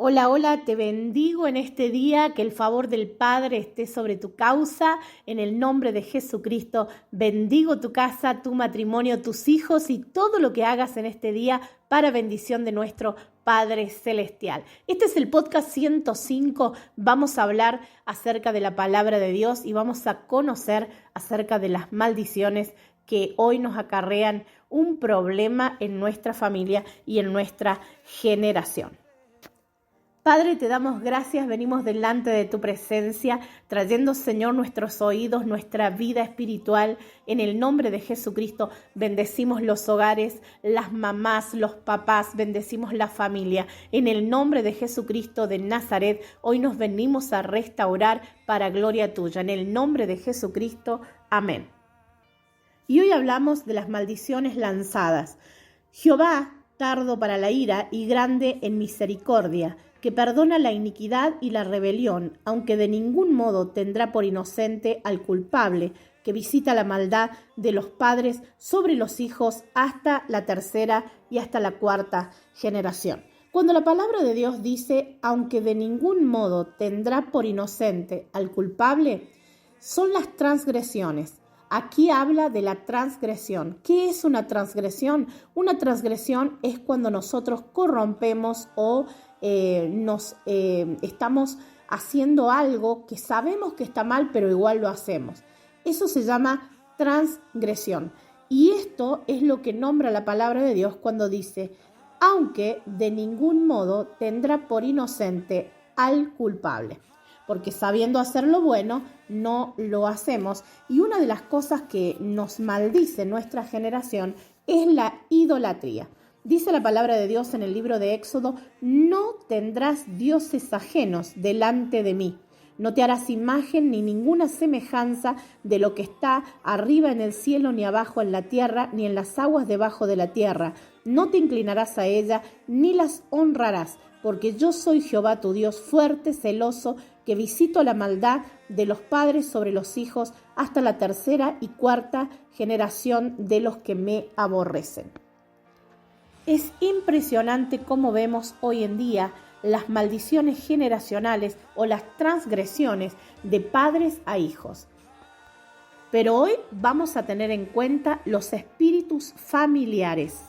Hola, hola, te bendigo en este día, que el favor del Padre esté sobre tu causa, en el nombre de Jesucristo. Bendigo tu casa, tu matrimonio, tus hijos y todo lo que hagas en este día para bendición de nuestro Padre Celestial. Este es el podcast 105, vamos a hablar acerca de la palabra de Dios y vamos a conocer acerca de las maldiciones que hoy nos acarrean un problema en nuestra familia y en nuestra generación. Padre, te damos gracias, venimos delante de tu presencia, trayendo, Señor, nuestros oídos, nuestra vida espiritual. En el nombre de Jesucristo, bendecimos los hogares, las mamás, los papás, bendecimos la familia. En el nombre de Jesucristo de Nazaret, hoy nos venimos a restaurar para gloria tuya. En el nombre de Jesucristo, amén. Y hoy hablamos de las maldiciones lanzadas. Jehová, tardo para la ira y grande en misericordia, que perdona la iniquidad y la rebelión, aunque de ningún modo tendrá por inocente al culpable, que visita la maldad de los padres sobre los hijos hasta la tercera y hasta la cuarta generación. Cuando la palabra de Dios dice, aunque de ningún modo tendrá por inocente al culpable, son las transgresiones. Aquí habla de la transgresión. ¿Qué es una transgresión? Una transgresión es cuando nosotros corrompemos o estamos haciendo algo que sabemos que está mal, pero igual lo hacemos. Eso se llama transgresión. Y esto es lo que nombra la palabra de Dios cuando dice, aunque de ningún modo tendrá por inocente al culpable. Porque sabiendo hacer lo bueno, no lo hacemos. Y una de las cosas que nos maldice nuestra generación es la idolatría. Dice la palabra de Dios en el libro de Éxodo, no tendrás dioses ajenos delante de mí. No te harás imagen ni ninguna semejanza de lo que está arriba en el cielo, ni abajo en la tierra, ni en las aguas debajo de la tierra. No te inclinarás a ella, ni las honrarás, porque yo soy Jehová tu Dios fuerte, celoso, que visito la maldad de los padres sobre los hijos hasta la tercera y cuarta generación de los que me aborrecen. Es impresionante cómo vemos hoy en día las maldiciones generacionales o las transgresiones de padres a hijos. Pero hoy vamos a tener en cuenta los espíritus familiares.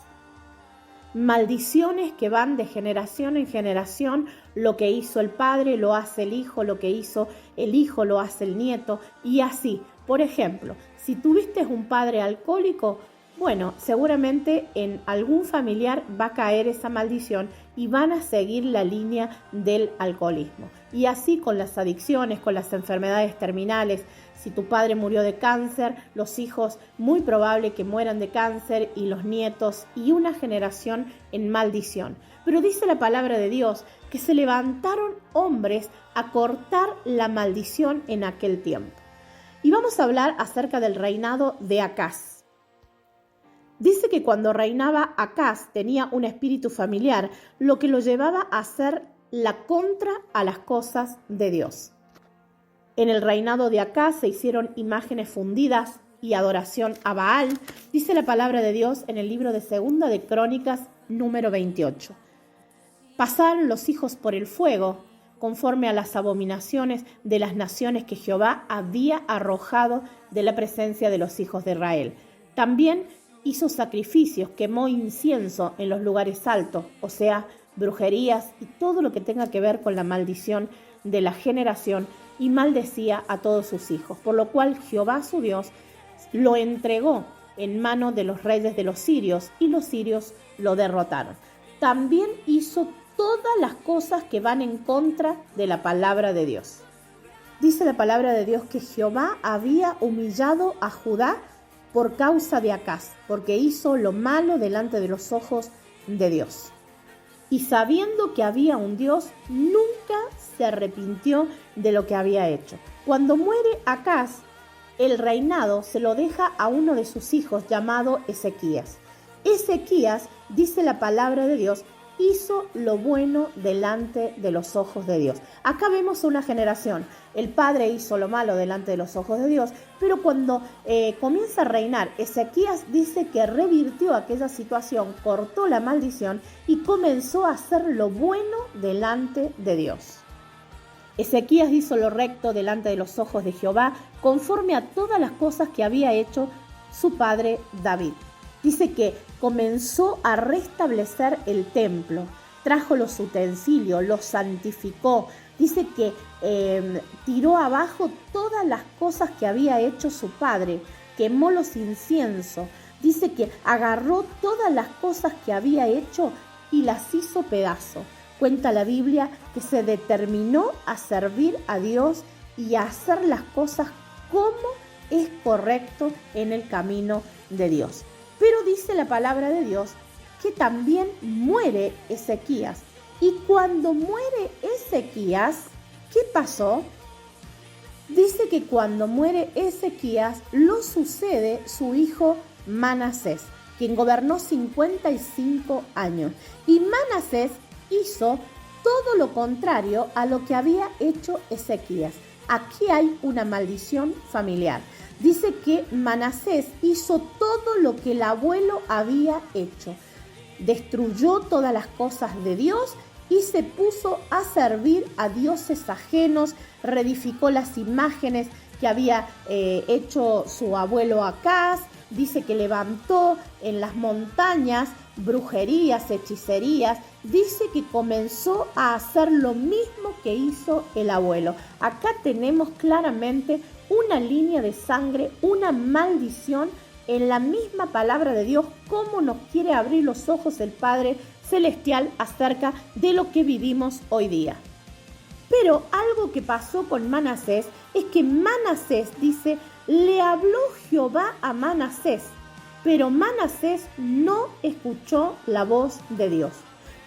Maldiciones que van de generación en generación, lo que hizo el padre lo hace el hijo, lo que hizo el hijo lo hace el nieto y así. Por ejemplo, si tuviste un padre alcohólico, bueno, seguramente en algún familiar va a caer esa maldición y van a seguir la línea del alcoholismo. Y así con las adicciones, con las enfermedades terminales. Si tu padre murió de cáncer, los hijos muy probable que mueran de cáncer y los nietos y una generación en maldición. Pero dice la palabra de Dios que se levantaron hombres a cortar la maldición en aquel tiempo. Y vamos a hablar acerca del reinado de Acaz. Dice que cuando reinaba Acaz tenía un espíritu familiar, lo que lo llevaba a hacer la contra a las cosas de Dios. En el reinado de Acaz se hicieron imágenes fundidas y adoración a Baal, dice la palabra de Dios en el libro de Segunda de Crónicas, número 28. Pasaron los hijos por el fuego, conforme a las abominaciones de las naciones que Jehová había arrojado de la presencia de los hijos de Israel. También hizo sacrificios, quemó incienso en los lugares altos, o sea, brujerías y todo lo que tenga que ver con la maldición de la generación, y maldecía a todos sus hijos, por lo cual Jehová su Dios lo entregó en mano de los reyes de los sirios, y los sirios lo derrotaron. También hizo todas las cosas que van en contra de la palabra de Dios. Dice la palabra de Dios que Jehová había humillado a Judá por causa de Acaz, porque hizo lo malo delante de los ojos de Dios. Y sabiendo que había un Dios, nunca se arrepintió de lo que había hecho. Cuando muere Acaz, el reinado se lo deja a uno de sus hijos llamado Ezequías. Ezequías, dice la palabra de Dios, hizo lo bueno delante de los ojos de Dios. Acá vemos una generación. El padre hizo lo malo delante de los ojos de Dios, pero cuando comienza a reinar, Ezequías dice que revirtió aquella situación, cortó la maldición y comenzó a hacer lo bueno delante de Dios. Ezequías hizo lo recto delante de los ojos de Jehová, conforme a todas las cosas que había hecho su padre David. Dice que comenzó a restablecer el templo, trajo los utensilios, los santificó. Dice que tiró abajo todas las cosas que había hecho su padre, quemó los inciensos. Dice que agarró todas las cosas que había hecho y las hizo pedazos. Cuenta la Biblia que se determinó a servir a Dios y a hacer las cosas como es correcto en el camino de Dios. Pero dice la palabra de Dios que también muere Ezequías. Y cuando muere Ezequías, ¿qué pasó? Dice que cuando muere Ezequías, lo sucede su hijo Manasés, quien gobernó 55 años. Y Manasés hizo todo lo contrario a lo que había hecho Ezequías. Aquí hay una maldición familiar. Dice que Manasés hizo todo lo que el abuelo había hecho. Destruyó todas las cosas de Dios y se puso a servir a dioses ajenos, reedificó las imágenes que había hecho su abuelo Acaz. Dice que levantó en las montañas brujerías, hechicerías. Dice que comenzó a hacer lo mismo que hizo el abuelo. Acá tenemos claramente una línea de sangre, una maldición en la misma palabra de Dios, cómo nos quiere abrir los ojos el Padre Celestial acerca de lo que vivimos hoy día. Pero algo que pasó con Manasés es que Manasés, dice, le habló Jehová a Manasés, pero Manasés no escuchó la voz de Dios.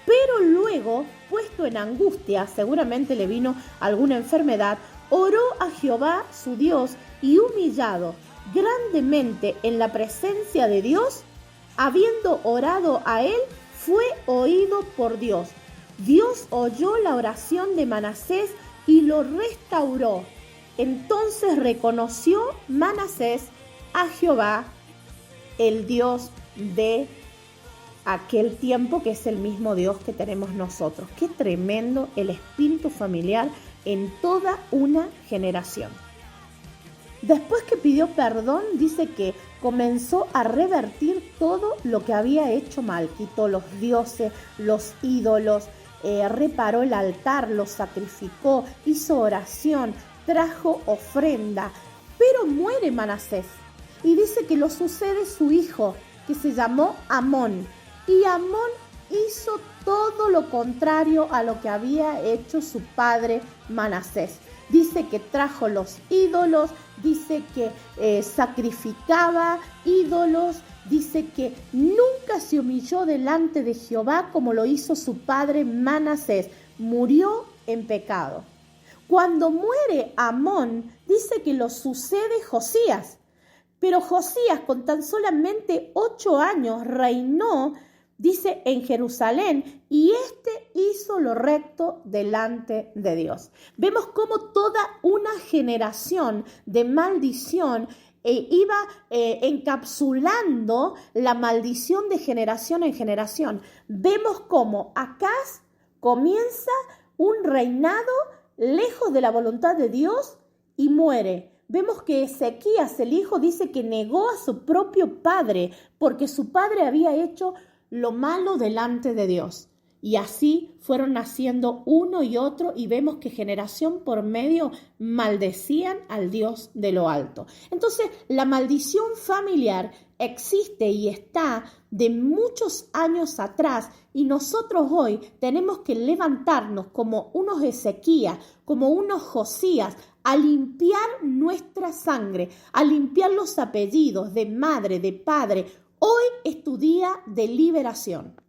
Pero luego, puesto en angustia, seguramente le vino alguna enfermedad, oró a Jehová su Dios y humillado grandemente en la presencia de Dios, habiendo orado a él, fue oído por Dios. Dios oyó la oración de Manasés y lo restauró. Entonces reconoció Manasés a Jehová, el Dios de aquel tiempo, que es el mismo Dios que tenemos nosotros. Qué tremendo el espíritu familiar en toda una generación. Después que pidió perdón, dice que comenzó a revertir todo lo que había hecho mal. Quitó los dioses, los ídolos, reparó el altar, lo sacrificó, hizo oración, trajo ofrenda. Pero muere Manasés y dice que lo sucede su hijo, que se llamó Amón. Y Amón hizo todo lo contrario a lo que había hecho su padre Manasés. Dice que trajo los ídolos, dice que sacrificaba ídolos, dice que nunca se humilló delante de Jehová como lo hizo su padre Manasés. Murió en pecado. Cuando muere Amón, dice que lo sucede Josías. Pero Josías, con tan solamente 8 años, reinó, dice, en Jerusalén, y hizo lo recto delante de Dios. Vemos cómo toda una generación de maldición iba encapsulando la maldición de generación en generación. Vemos cómo Acaz comienza un reinado lejos de la voluntad de Dios y muere. Vemos que Ezequías, el hijo, dice que negó a su propio padre porque su padre había hecho lo malo delante de Dios. Y así fueron naciendo uno y otro, y vemos que generación por medio maldecían al Dios de lo alto. Entonces, la maldición familiar existe y está de muchos años atrás, y nosotros hoy tenemos que levantarnos como unos Ezequías, como unos Josías, a limpiar nuestra sangre, a limpiar los apellidos de madre, de padre. Hoy es tu día de liberación.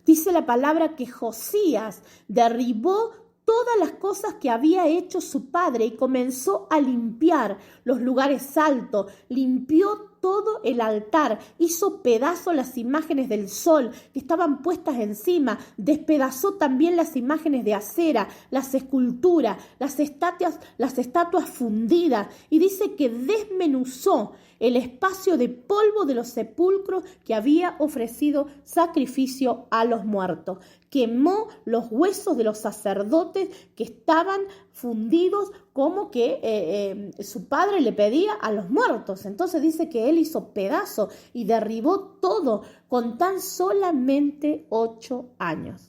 Dice la palabra que Josías derribó todas las cosas que había hecho su padre y comenzó a limpiar los lugares altos, limpió todo el altar, hizo pedazos las imágenes del sol que estaban puestas encima, despedazó también las imágenes de acera, las esculturas, las estatuas fundidas, y dice que desmenuzó el espacio de polvo de los sepulcros que había ofrecido sacrificio a los muertos. Quemó los huesos de los sacerdotes que estaban fundidos como que su padre le pedía a los muertos. Entonces dice que él hizo pedazo y derribó todo con tan solamente 8 años.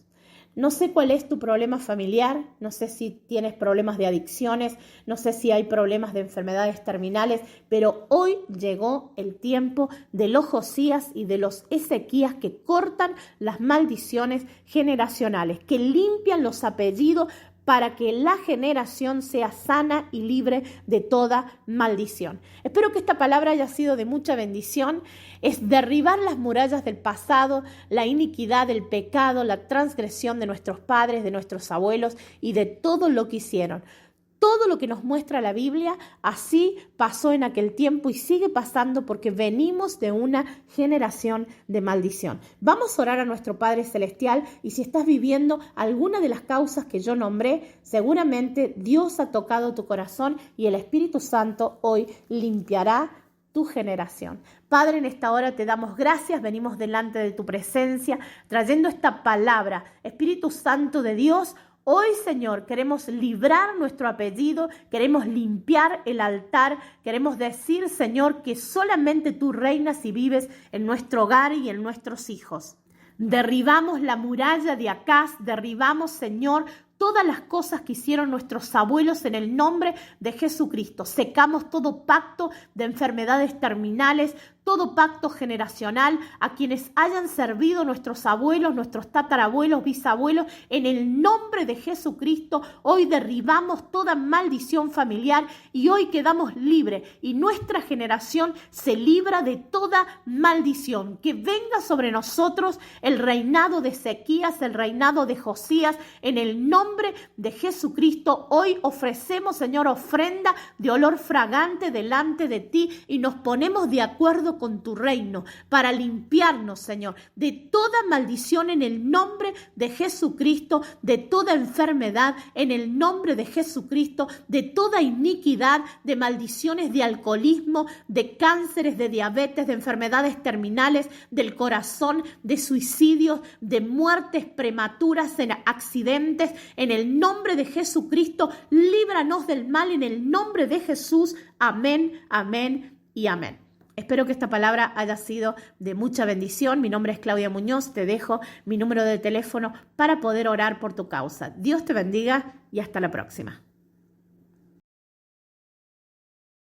No sé cuál es tu problema familiar, no sé si tienes problemas de adicciones, no sé si hay problemas de enfermedades terminales, pero hoy llegó el tiempo de los Josías y de los Ezequías que cortan las maldiciones generacionales, que limpian los apellidos para que la generación sea sana y libre de toda maldición. Espero que esta palabra haya sido de mucha bendición. Es derribar las murallas del pasado, la iniquidad, el pecado, la transgresión de nuestros padres, de nuestros abuelos y de todo lo que hicieron. Todo lo que nos muestra la Biblia, así pasó en aquel tiempo y sigue pasando porque venimos de una generación de maldición. Vamos a orar a nuestro Padre Celestial y si estás viviendo alguna de las causas que yo nombré, seguramente Dios ha tocado tu corazón y el Espíritu Santo hoy limpiará tu generación. Padre, en esta hora te damos gracias, venimos delante de tu presencia, trayendo esta palabra. Espíritu Santo de Dios, hoy, Señor, queremos librar nuestro apellido, queremos limpiar el altar, queremos decir, Señor, que solamente tú reinas y vives en nuestro hogar y en nuestros hijos. Derribamos la muralla de Acaz, derribamos, Señor, todas las cosas que hicieron nuestros abuelos en el nombre de Jesucristo. Secamos todo pacto de enfermedades terminales, todo pacto generacional a quienes hayan servido nuestros abuelos, nuestros tatarabuelos, bisabuelos. En el nombre de Jesucristo, hoy derribamos toda maldición familiar y hoy quedamos libres y nuestra generación se libra de toda maldición. Que venga sobre nosotros el reinado de Ezequías, el reinado de Josías, en el nombre de Jesucristo. Hoy ofrecemos, Señor, ofrenda de olor fragante delante de ti y nos ponemos de acuerdo con tu reino para limpiarnos, Señor, de toda maldición en el nombre de Jesucristo, de toda enfermedad en el nombre de Jesucristo, de toda iniquidad, de maldiciones de alcoholismo, de cánceres, de diabetes, de enfermedades terminales, del corazón, de suicidios, de muertes prematuras, en accidentes. En el nombre de Jesucristo, líbranos del mal en el nombre de Jesús. Amén, amén y amén. Espero que esta palabra haya sido de mucha bendición. Mi nombre es Claudia Muñoz. Te dejo mi número de teléfono para poder orar por tu causa. Dios te bendiga y hasta la próxima.